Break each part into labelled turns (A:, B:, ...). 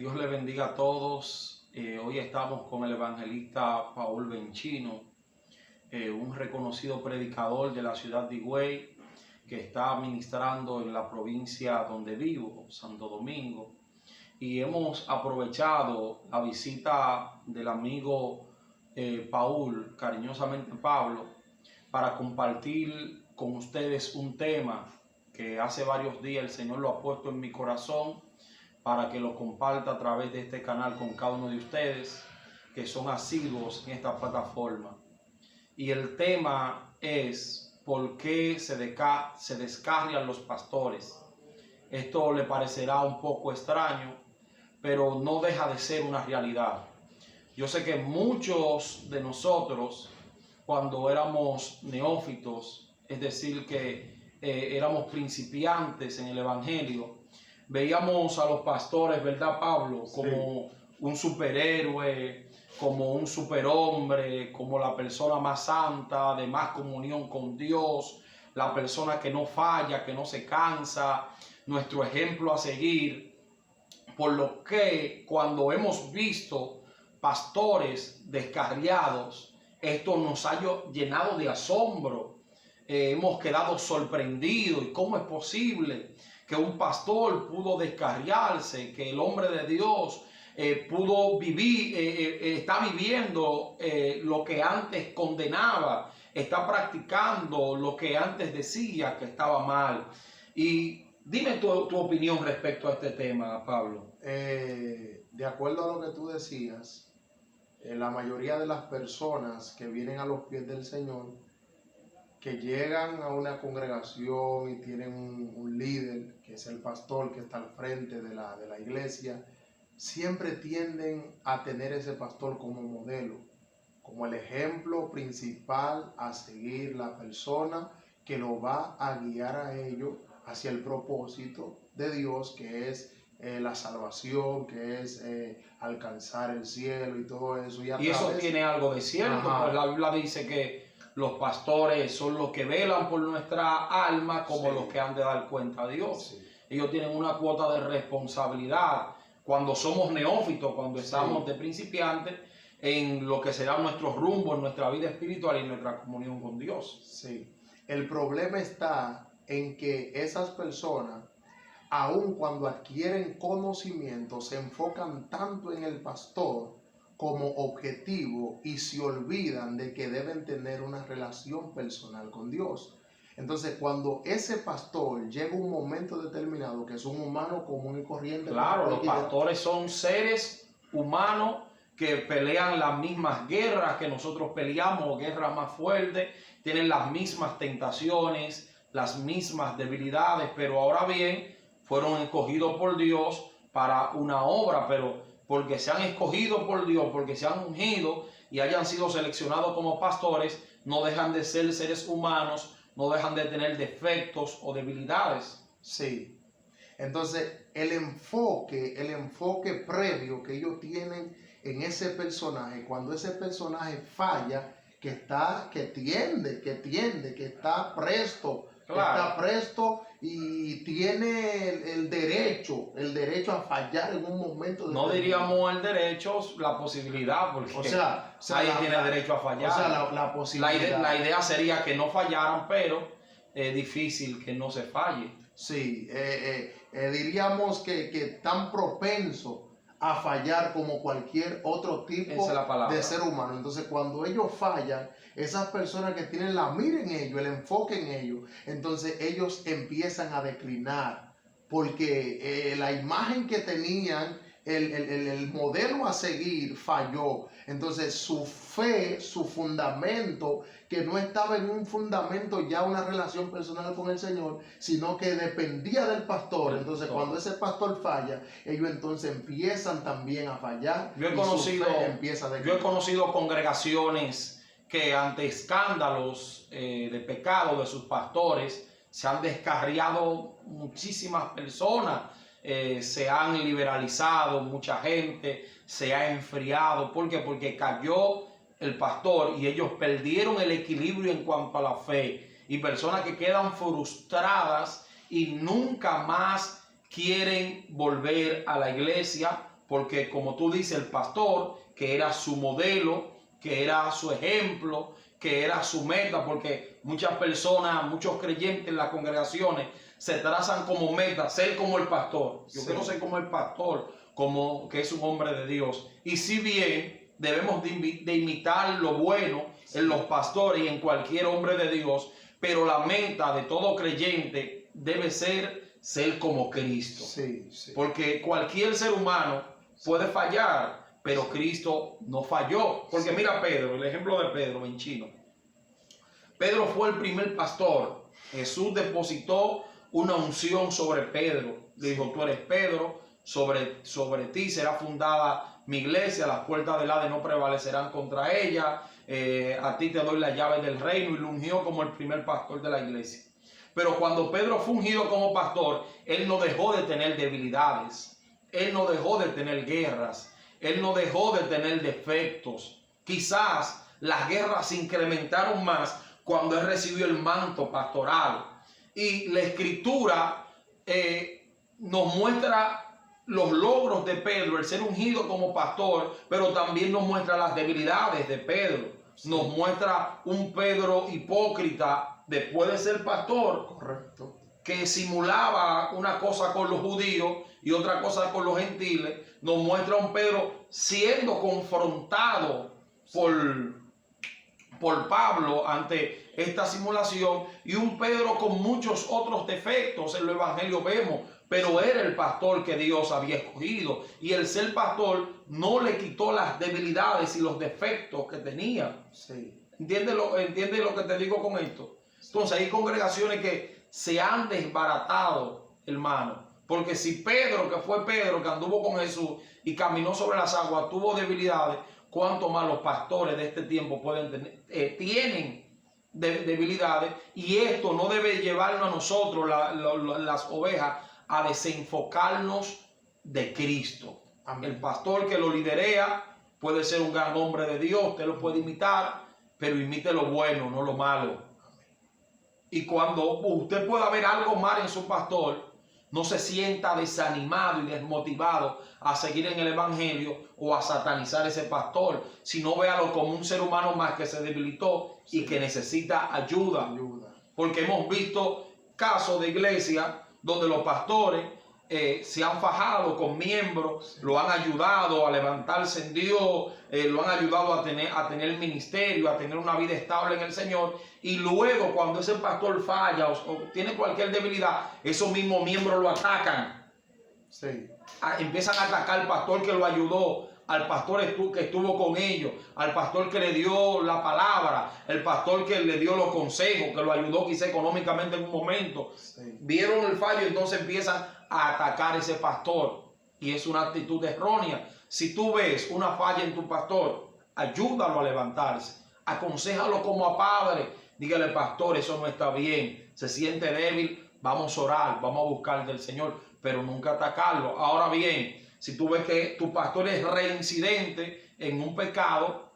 A: Dios le bendiga a todos. Hoy estamos con el evangelista Paul Benchino, un reconocido predicador de la ciudad de Higüey, que está ministrando en la provincia donde vivo, Santo Domingo. Y hemos aprovechado la visita del amigo Paul, cariñosamente Pablo, para compartir con ustedes un tema que hace varios días el Señor lo ha puesto en mi corazón, para que lo comparta a través de este canal con cada uno de ustedes que son asiduos en esta plataforma. Y el tema es: ¿por qué se descarrian los pastores? Esto le parecerá un poco extraño, pero no deja de ser una realidad. Yo sé que muchos de nosotros, cuando éramos neófitos, es decir, que éramos principiantes en el evangelio, veíamos a los pastores, ¿verdad, Pablo? Como un superhéroe, como un superhombre, como la persona más santa, de más comunión con Dios, la persona que no falla, que no se cansa, nuestro ejemplo a seguir. Por lo que cuando hemos visto pastores descarriados, esto nos ha llenado de asombro. Hemos quedado sorprendidos. ¿Y cómo es posible que un pastor pudo descarriarse, que el hombre de Dios pudo vivir, está viviendo lo que antes condenaba, está practicando lo que antes decía que estaba mal? Y dime tu opinión respecto a este tema, Pablo.
B: De acuerdo a lo que tú decías, la mayoría de las personas que vienen a los pies del Señor, que llegan a una congregación y tienen un líder, que es el pastor que está al frente de la iglesia, siempre tienden a tener ese pastor como modelo, como el ejemplo principal a seguir, la persona que lo va a guiar a ellos hacia el propósito de Dios, que es la salvación, que es alcanzar el cielo y todo eso.
A: Y eso tiene algo de cierto, pues la Biblia dice que los pastores son los que velan por nuestra alma, como los que han de dar cuenta a Dios. Ellos tienen una cuota de responsabilidad cuando somos neófitos, cuando estamos de principiantes, en lo que será nuestro rumbo, en nuestra vida espiritual y en nuestra comunión con Dios.
B: Sí. El problema está en que esas personas, aun cuando adquieren conocimiento, se enfocan tanto en el pastor como objetivo y se olvidan de que deben tener una relación personal con Dios. Entonces, cuando ese pastor llega a un momento determinado, que es un humano común y corriente.
A: Claro, los pastores son seres humanos que pelean las mismas guerras que nosotros peleamos, guerras más fuertes, tienen las mismas tentaciones, las mismas debilidades, pero ahora bien, fueron escogidos por Dios para una obra, pero porque se han escogido por Dios, porque se han ungido y hayan sido seleccionados como pastores, no dejan de ser seres humanos, no dejan de tener defectos o debilidades.
B: Sí. Entonces, el enfoque previo que ellos tienen en ese personaje, cuando ese personaje falla, que está presto, está presto y tiene el derecho a fallar en un momento.
A: No diríamos el derecho, la posibilidad, porque nadie tiene derecho a fallar.
B: O sea, la posibilidad.
A: La idea sería que no fallaran, pero es difícil que no se falle.
B: Sí, diríamos que están propensos a fallar como cualquier otro tipo de ser humano. Entonces, cuando ellos fallan, esas personas que tienen la mira en ellos, el enfoque en ellos, entonces ellos empiezan a declinar, porque la imagen que tenían, el modelo a seguir falló. Entonces su fe, su fundamento, que no estaba en un fundamento ya una relación personal con el Señor, sino que dependía del pastor. Entonces cuando ese pastor falla, ellos entonces empiezan también a fallar.
A: Yo he conocido congregaciones que ante escándalos de pecado de sus pastores se han descarriado muchísimas personas. Se han liberalizado, mucha gente se ha enfriado. ¿Por qué? Porque cayó el pastor y ellos perdieron el equilibrio en cuanto a la fe. Y personas que quedan frustradas y nunca más quieren volver a la iglesia porque como tú dices, el pastor, que era su modelo, que era su ejemplo, que era su meta, porque muchas personas, muchos creyentes en las congregaciones se trazan como meta ser como el pastor. Yo quiero ser como el pastor, como que es un hombre de Dios. Y si bien debemos de imitar lo bueno en los pastores y en cualquier hombre de Dios, pero la meta de todo creyente debe ser como Cristo. Porque cualquier ser humano puede fallar, pero Cristo no falló. Porque mira Pedro, el ejemplo de Pedro en chino. Pedro fue el primer pastor. Jesús depositó una unción sobre Pedro. Le dijo, tú eres Pedro, sobre ti será fundada mi iglesia, las puertas del Hades no prevalecerán contra ella. A ti te doy las llaves del reino, y lo ungió como el primer pastor de la iglesia. Pero cuando Pedro fue ungido como pastor, él no dejó de tener debilidades. Él no dejó de tener guerras. Él no dejó de tener defectos. Quizás las guerras se incrementaron más cuando él recibió el manto pastoral. Y la escritura nos muestra los logros de Pedro, el ser ungido como pastor, pero también nos muestra las debilidades de Pedro. Nos muestra un Pedro hipócrita después de ser pastor.
B: Correcto.
A: Que simulaba una cosa con los judíos y otra cosa con los gentiles. Nos muestra un Pedro siendo confrontado por Pablo ante esta simulación, y un Pedro con muchos otros defectos. En el evangelio vemos, pero era el pastor que Dios había escogido, y el ser pastor no le quitó las debilidades y los defectos que tenía. ¿Entiendes lo que te digo con esto? Entonces hay congregaciones que se han desbaratado, hermano, porque si Pedro, que fue Pedro, que anduvo con Jesús y caminó sobre las aguas, tuvo debilidades, ¿cuánto más los pastores de este tiempo tienen debilidades? Y esto no debe llevarnos a nosotros, las ovejas, a desenfocarnos de Cristo. Amén. El pastor que lo liderea puede ser un gran hombre de Dios, usted lo puede imitar, pero imite lo bueno, no lo malo. Y cuando usted pueda ver algo mal en su pastor, no se sienta desanimado y desmotivado a seguir en el evangelio o a satanizar a ese pastor, sino véalo como un ser humano más que se debilitó y que necesita ayuda. Porque hemos visto casos de iglesia donde los pastores se han fajado con miembros, lo han ayudado a levantarse en Dios, lo han ayudado a tener ministerio, a tener una vida estable en el Señor, y luego cuando ese pastor falla o tiene cualquier debilidad, esos mismos miembros lo atacan. Empiezan a atacar al pastor que lo ayudó, al pastor que estuvo con ellos, al pastor que le dio la palabra, el pastor que le dio los consejos, que lo ayudó quizá económicamente en un momento. Vieron el fallo, entonces empiezan a atacar a ese pastor, y es una actitud errónea. Si tú ves una falla en tu pastor, ayúdalo a levantarse, aconséjalo como a padre, dígale, pastor, eso no está bien, se siente débil, vamos a orar, vamos a buscar del Señor, pero nunca atacarlo. Ahora bien, si tú ves que tu pastor es reincidente en un pecado,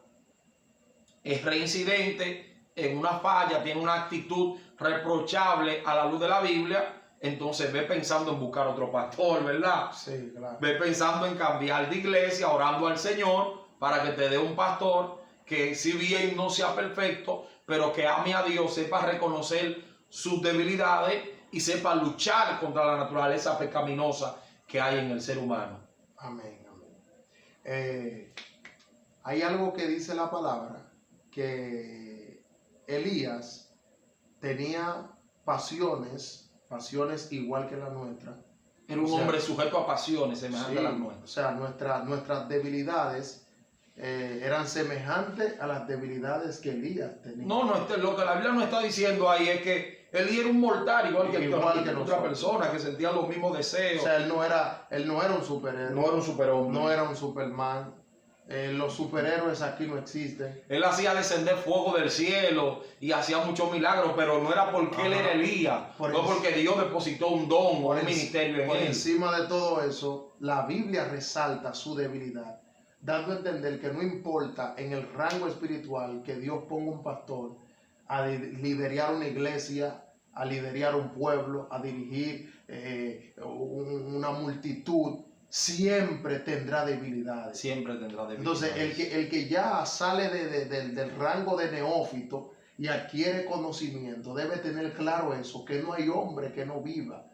A: es reincidente en una falla, tiene una actitud reprochable a la luz de la Biblia, entonces ve pensando en buscar otro pastor, ¿verdad?
B: Sí, claro.
A: Ve pensando en cambiar de iglesia, orando al Señor para que te dé un pastor que si bien no sea perfecto, pero que ame a Dios, sepa reconocer sus debilidades y sepa luchar contra la naturaleza pecaminosa que hay en el ser humano.
B: Amén, amén. Hay algo que dice la palabra, que Elías tenía pasiones igual que la nuestra.
A: Era un hombre sujeto a pasiones semejantes a las nuestras.
B: O sea, nuestras debilidades eran semejantes a las debilidades que Elías tenía.
A: No, lo que la Biblia nos está diciendo ahí es que Elías era un mortal igual que otra persona, que sentía los mismos deseos.
B: O sea, él no era un superhéroe.
A: No era un superhombre.
B: No era un Superman. Los superhéroes aquí no existen.
A: Él hacía descender fuego del cielo y hacía muchos milagros, pero no era porque él era Elías, no porque Dios depositó un don o un ministerio en él.
B: Por encima de todo eso, la Biblia resalta su debilidad, dando a entender que no importa en el rango espiritual que Dios ponga un pastor a liderar una iglesia, a liderar un pueblo, a dirigir una multitud. siempre tendrá debilidades.
A: Siempre tendrá debilidades.
B: Entonces, el que ya sale del rango de neófito y adquiere conocimiento, debe tener claro eso, que no hay hombre que no viva.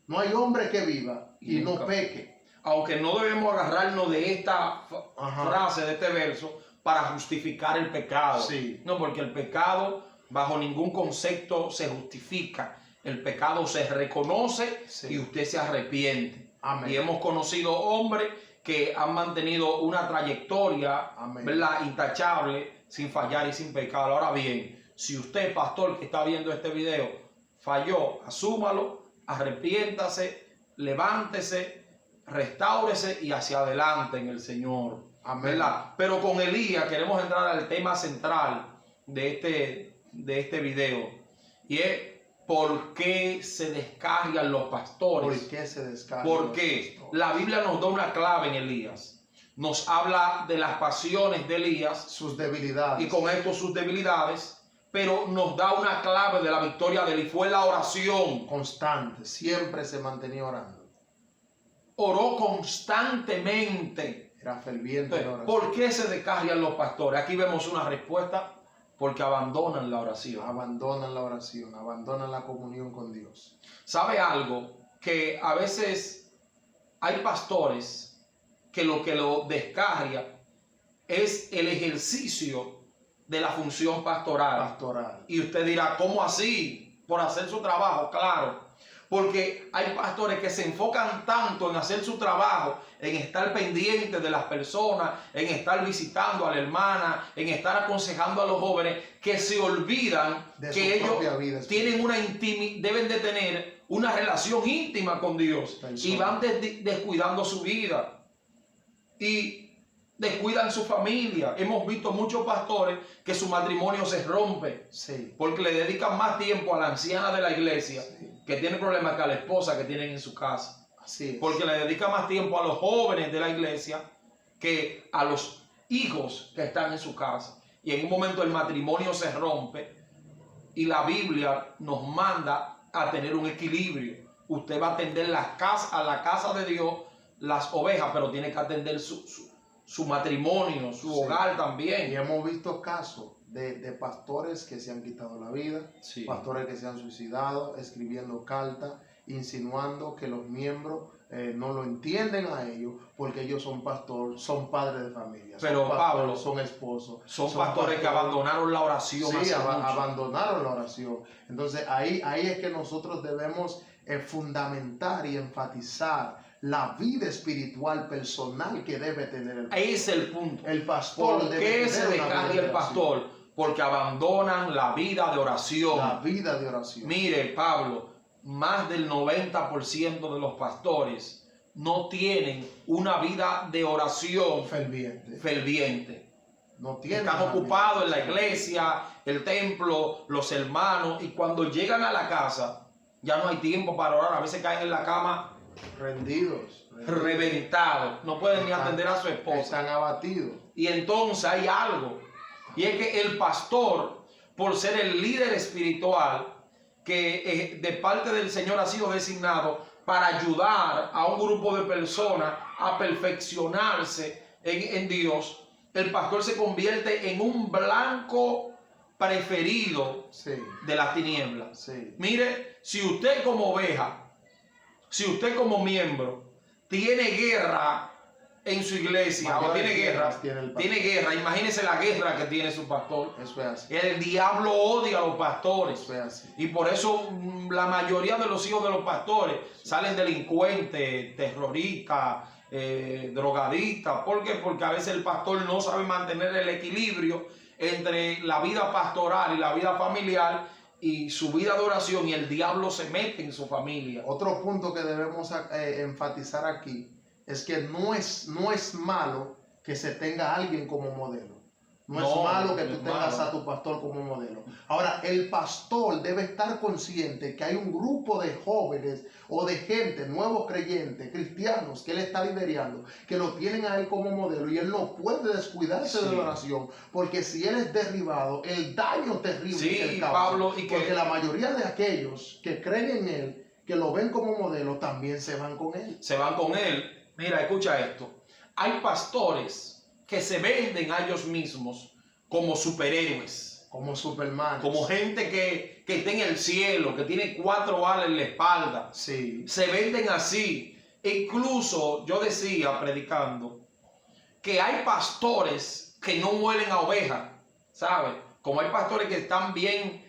B: No hay hombre que viva y no peque.
A: Aunque no debemos agarrarnos de esta frase, de este verso, para justificar el pecado.
B: Sí.
A: No, porque el pecado bajo ningún concepto se justifica. El pecado se reconoce y usted se arrepiente.
B: Amén.
A: Y hemos conocido hombres que han mantenido una trayectoria, ¿verdad?, intachable, sin fallar y sin pecar. Ahora bien, si usted, pastor, que está viendo este video, falló, asúmalo, arrepiéntase, levántese, restáurese y hacia adelante en el Señor.
B: Amén.
A: ¿Verdad? Pero con Elías queremos entrar al tema central de este video, y es ¿por qué se descargan los pastores?
B: ¿Por qué se descargan?
A: Porque la Biblia nos da una clave en Elías. Nos habla de las pasiones de Elías,
B: sus debilidades,
A: y con esto sus debilidades, pero nos da una clave de la victoria de él, y fue la oración
B: constante. Siempre se mantenía orando.
A: Oró constantemente.
B: Era ferviente.
A: Entonces, ¿por qué se descargan los pastores? Aquí vemos una respuesta: porque abandonan la oración.
B: Abandonan la oración, abandonan la comunión con Dios.
A: ¿Sabe algo? Que a veces hay pastores que lo descarga es el ejercicio de la función pastoral. Y usted dirá, ¿cómo así? Por hacer su trabajo. Claro, porque hay pastores que se enfocan tanto en hacer su trabajo, en estar pendientes de las personas, en estar visitando a la hermana, en estar aconsejando a los jóvenes, que se olvidan de que ellos tienen deben de tener una relación íntima con Dios, y van descuidando su vida y descuidan su familia. Hemos visto muchos pastores que su matrimonio se rompe, porque le dedican más tiempo a la anciana de la iglesia, que tiene problemas, que a la esposa que tienen en su casa. Porque le dedica más tiempo a los jóvenes de la iglesia que a los hijos que están en su casa. Y en un momento el matrimonio se rompe, y la Biblia nos manda a tener un equilibrio. Usted va a atender a la casa de Dios, las ovejas, pero tiene que atender su matrimonio, su hogar también.
B: Y hemos visto casos de pastores que se han quitado la vida, pastores que se han suicidado, escribiendo cartas, insinuando que los miembros no lo entienden a ellos, porque ellos son pastores, son padres de familia.
A: Pero
B: son pastores,
A: Pablo,
B: son esposos.
A: Son pastores que abandonaron la oración.
B: Sí, abandonaron la oración. Entonces ahí es que nosotros debemos fundamentar y enfatizar la vida espiritual personal que debe tener el pastor.
A: Ahí es el punto.
B: El pastor.
A: ¿Por qué se descarga el pastor? Porque abandonan la vida de oración.
B: La vida de oración.
A: Mire, Pablo, más del 90% de los pastores no tienen una vida de oración ferviente.
B: No tienen.
A: Están ocupados en la iglesia, el templo, los hermanos, y cuando llegan a la casa ya no hay tiempo para orar. A veces caen en la cama
B: rendidos,
A: reventados, no pueden ni atender a su esposa,
B: están abatidos.
A: Y entonces hay algo, y es que el pastor, por ser el líder espiritual que de parte del Señor ha sido designado para ayudar a un grupo de personas a perfeccionarse en Dios, el pastor se convierte en un blanco preferido de las tinieblas. Mire, si usted como oveja, si usted como miembro tiene guerra en su iglesia, o tiene guerra, imagínese la guerra que tiene su pastor.
B: Eso es así.
A: El diablo odia a los pastores.
B: Eso es así.
A: Y por eso la mayoría de los hijos de los pastores salen delincuentes, terroristas, drogadictas. ¿Por qué? Porque a veces el pastor no sabe mantener el equilibrio entre la vida pastoral y la vida familiar y su vida de oración, y el diablo se mete en su familia.
B: Otro punto que debemos enfatizar aquí es que no es malo que se tenga a alguien como modelo. No es malo que tú tengas a tu pastor como modelo. Ahora, el pastor debe estar consciente que hay un grupo de jóvenes o de gente, nuevos creyentes, cristianos, que él está liderando, que lo tienen a él como modelo, y él no puede descuidarse de la oración, porque si él es derribado, el daño terrible que él causa.
A: Pablo,
B: porque la mayoría de aquellos que creen en él, que lo ven como modelo, también se van con él.
A: Se van con él. Mira, escucha esto. Hay pastores que se venden a ellos mismos como superhéroes.
B: Como Superman.
A: Como gente que está en el cielo, que tiene 4 alas en la espalda.
B: Sí.
A: Se venden así. Incluso yo decía, predicando, que hay pastores que no huelen a oveja, ¿sabes? Como hay pastores que están bien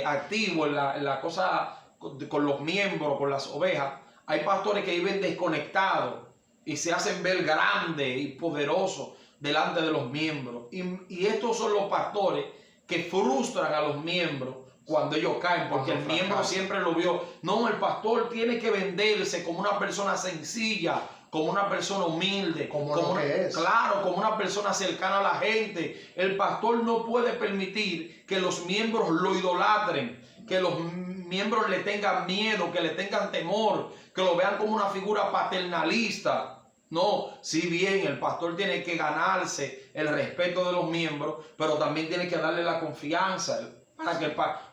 A: activos en la cosa con los miembros, con las ovejas. Hay pastores que viven desconectados y se hacen ver grandes y poderosos delante de los miembros. Y estos son los pastores que frustran a los miembros cuando ellos caen, porque el miembro siempre lo vio. No, el pastor tiene que venderse como una persona sencilla, como una persona humilde,
B: como lo que es.
A: Claro, como una persona cercana a la gente. El pastor no puede permitir que los miembros lo idolatren, que los miembros le tengan miedo, que le tengan temor, que lo vean como una figura paternalista. No, si bien el pastor tiene que ganarse el respeto de los miembros, pero también tiene que darle la confianza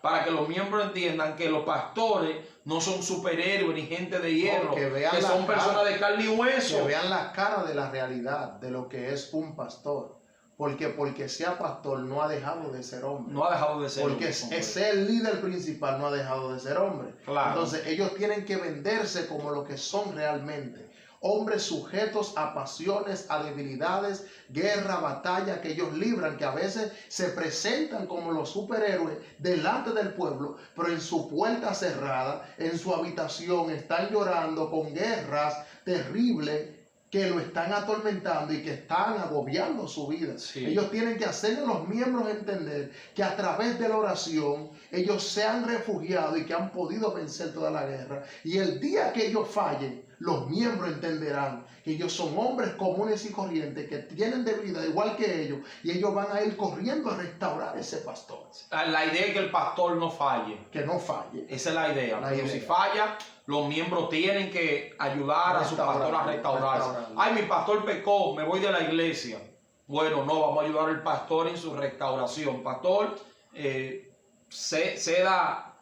A: para que los miembros entiendan que los pastores no son superhéroes ni gente de hierro, que son personas de carne y hueso.
B: Que vean la cara de la realidad de lo que es un pastor. Porque sea pastor no ha dejado de ser hombre.
A: No ha dejado de ser
B: hombre. Porque es el líder principal, no ha dejado de ser hombre.
A: Claro.
B: Entonces ellos tienen que venderse como lo que son realmente. Hombres sujetos a pasiones, a debilidades, guerra, batalla que ellos libran, que a veces se presentan como los superhéroes delante del pueblo, pero en su puerta cerrada, en su habitación, están llorando con guerras terribles que lo están atormentando y que están agobiando su vida.
A: Sí.
B: Ellos tienen que hacerle a los miembros entender que a través de la oración ellos se han refugiado y que han podido vencer toda la guerra. Y el día que ellos fallen, los miembros entenderán que ellos son hombres comunes y corrientes que tienen debilidad igual que ellos, y ellos van a ir corriendo a restaurar ese pastor.
A: La idea es que el pastor no falle.
B: Que no falle.
A: Esa es la idea. Pero si falla, los miembros tienen que ayudar a su pastor a restaurarse. Ay, mi pastor pecó, me voy de la iglesia. Bueno, no, vamos a ayudar al pastor en su restauración. Pastor, se da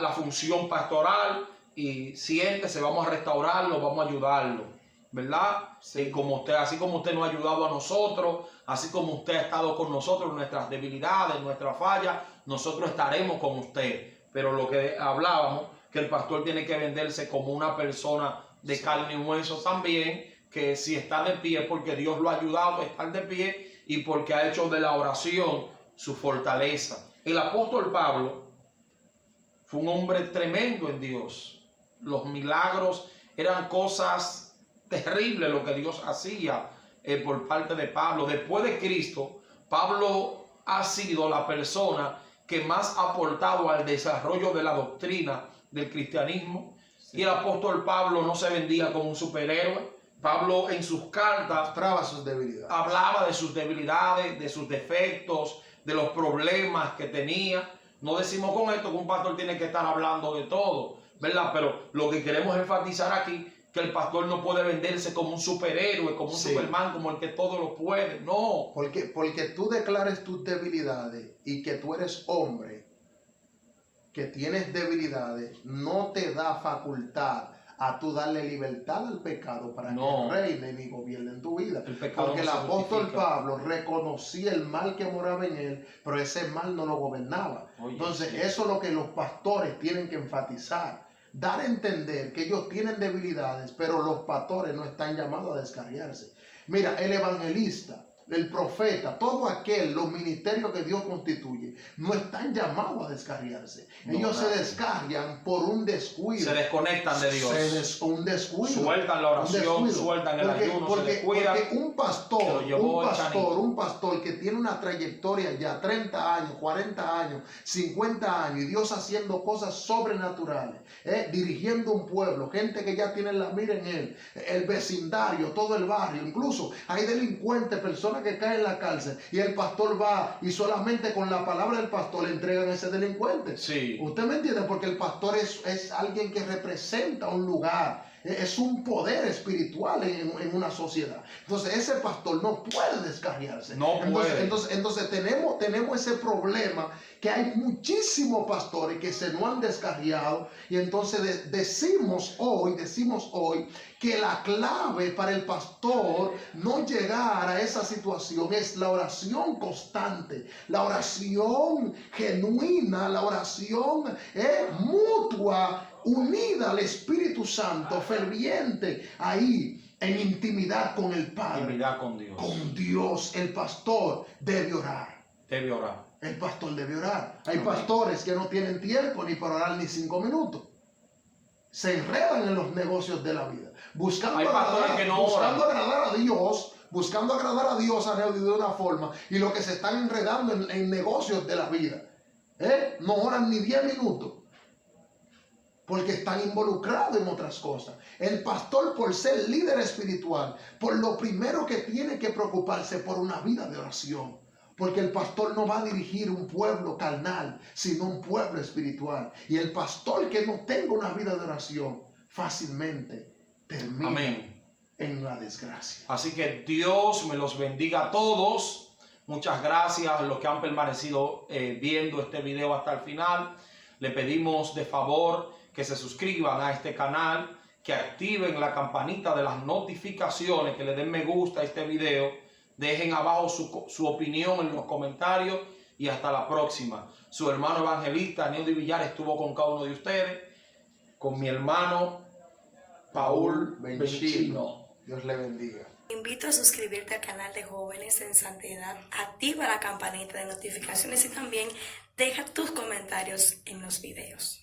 A: la función pastoral y siéntese, vamos a restaurarlo, vamos a ayudarlo, ¿verdad? Sí. Así como usted nos ha ayudado a nosotros, así como usted ha estado con nosotros en nuestras debilidades, en nuestras fallas, nosotros estaremos con usted. Pero lo que hablábamos, que el pastor tiene que venderse como una persona de carne y hueso también, que si está de pie porque Dios lo ha ayudado a estar de pie y porque ha hecho de la oración su fortaleza. El apóstol Pablo fue un hombre tremendo en Dios. Los milagros eran cosas terribles lo que Dios hacía por parte de Pablo. Después de Cristo, Pablo ha sido la persona que más ha aportado al desarrollo de la doctrina del cristianismo. Sí. Y el apóstol Pablo no se vendía como un superhéroe. Pablo en sus cartas hablaba de sus debilidades, de sus defectos, de los problemas que tenía. No decimos con esto que un pastor tiene que estar hablando de todo, ¿verdad? Pero lo que queremos enfatizar aquí, que el pastor no puede venderse como un superhéroe, como un Superman, como el que todo lo puede. No.
B: Porque tú declares tus debilidades y que tú eres hombre, que tienes debilidades, no te da facultad a tú darle libertad al pecado para que reine ni gobierne en tu vida. Porque el apóstol Pablo reconocía el mal que moraba en él, pero ese mal no lo gobernaba. Entonces, eso es lo que los pastores tienen que enfatizar. Dar a entender que ellos tienen debilidades, pero los pastores no están llamados a descarriarse. Mira, el evangelista, el profeta, todo aquel, los ministerios que Dios constituye, no están llamados a descarriarse. Ellos se descarrian por un descuido.
A: Se desconectan de Dios.
B: Un descuido.
A: Sueltan la oración, sueltan el ayuno, se descuidan.
B: Porque un pastor que tiene una trayectoria ya 30 años, 40 años, 50 años, y Dios haciendo cosas sobrenaturales, dirigiendo un pueblo, gente que ya tiene la mira en él, el vecindario, todo el barrio, incluso hay delincuentes, personas que caen en la cárcel, y el pastor va y solamente con la palabra del pastor le entregan a ese delincuente.
A: Sí.
B: ¿Usted me entiende? Porque el pastor es alguien que representa un lugar, es un poder espiritual en una sociedad. Entonces ese pastor no puede descarriarse. Entonces tenemos ese problema, que hay muchísimos pastores que se no han descarriado, y entonces decimos hoy que la clave para el pastor no llegar a esa situación es la oración constante, la oración genuina, la oración mutua, unida al Espíritu Santo, ferviente, ahí en intimidad con el Padre.
A: Intimidad con Dios.
B: Con Dios. El pastor debe orar.
A: Debe orar.
B: El pastor debe orar. Hay pastores que no tienen tiempo ni para orar ni 5 minutos. Se enredan en los negocios de la vida, buscando agradar a Dios, buscando agradar a Dios de una forma, y lo que se están enredando en negocios de la vida, no oran ni 10 minutos, porque están involucrados en otras cosas. El pastor, por ser líder espiritual, por lo primero que tiene que preocuparse por una vida de oración. Porque el pastor no va a dirigir un pueblo carnal, sino un pueblo espiritual. Y el pastor que no tenga una vida de oración, fácilmente termina en la desgracia.
A: Así que Dios me los bendiga a todos. Muchas gracias a los que han permanecido viendo este video hasta el final. Le pedimos de favor que se suscriban a este canal, que activen la campanita de las notificaciones, que le den me gusta a este video. Dejen abajo su opinión en los comentarios, y hasta la próxima. Su hermano evangelista Neudi Villar estuvo con cada uno de ustedes, con mi hermano Paul Benchino.
B: Dios le bendiga.
C: Te invito a suscribirte al canal de Jóvenes en Santidad, activa la campanita de notificaciones y también deja tus comentarios en los videos.